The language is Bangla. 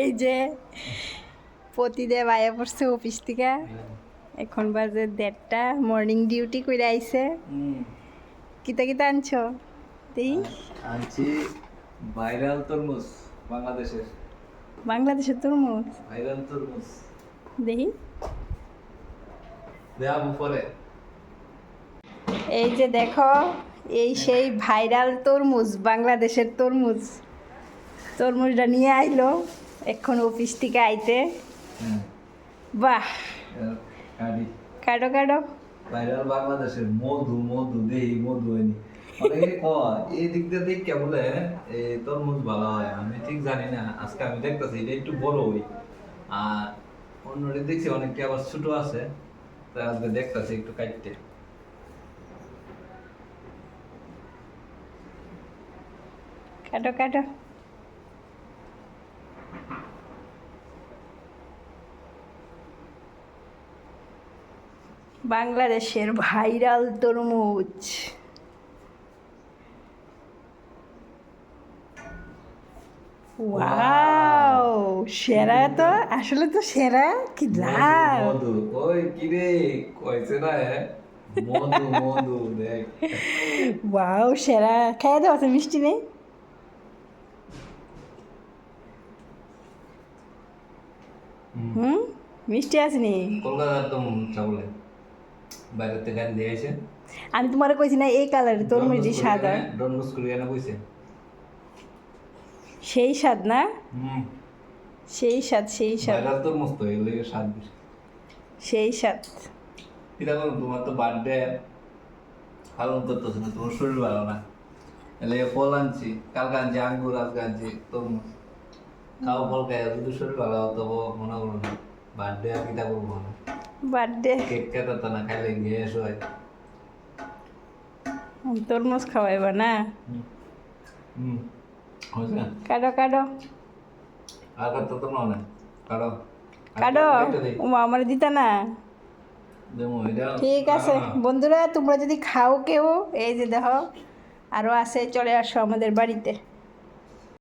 এই যে প্রতিদেব আয়া পড়ছে অফিস থেকে, এখন বাজে 1:30, মর্নিং ডিউটি করে আইছে। কিতা কিতা আনছো দেই? আনছি ভাইরাল তরমুজ, বাংলাদেশের বাংলাদেশের তরমুজ ভাইরাল তরমুজ দেই। দেওয়া পরে এই যে দেখো, এই সেই ভাইরাল তরমুজ, বাংলাদেশের তরমুজ। তরমুজটা নিয়ে আইলো এখন অফিস থেকে আইতে। বাহ, কাটি কাটো কাটো। ভাইরাল বাংলাদেশের মধু মধু দেই মধু হয়নি অনেকে কয় এই দিক দিয়ে দেখ কে বলে এই তরমুজ ভালো হয়, আমি ঠিক জানি না। আজকে আমি দেখতেছি এটা একটু বড় হই, আর অন্যটা দেখছি অনেকটা আবার ছোট আছে, তাই আজকে দেখতেছি একটু কাটতে। কাটো কাটো। বাংলাদেশের ভাইরাল তরমুজ। ওয়াও, সেরা তো, আসলে তো সেরা। কি লাভ! মধু ওই কি রে কইছে না মধু মধু দেখ। ওয়াও, সেরা। খাইয়ে দাও, আছে মিষ্টি নেই? মিষ্টি আসেনি? কলকাতার তো চাবলে বাইরে থেকে গাড়ি দিয়ে এসে আমি তোমার কইছি না এই কালারের তরমুজই সাদা, ডন বস্কুর এনে কইছে সেই স্বাদ না? সেই স্বাদ, সেই স্বাদ, বাইরে তোর মস্ত এগুলো স্বাদ বেশি। সেই স্বাদ। এটা করো, তোমার তো বার্থডে পালন করতেছে না, তোমার শরীর ভালো না, এলে ফল আনছি, কালকে আনছি আঙ্গুর, আজকে আনছি তরমুজ। খাও ফল খাই, যদি শরীর ভালো হতো মনে করো না বার্থডে আর কিটা করবো না। বার্থডে কেক খেতে না খাইলে গ্যাস হয়। তরমুজ খাওয়াইবা না? হয়েছে কাটো কাটো আর করতে তো না কারো কাটো। ওমা, আমার দিতা না? ঠিক আছে বন্ধুরা, তোমরা যদি খাও কেউ, এই যে দেখো আরও আছে, চলে আসো আমাদের বাড়িতে।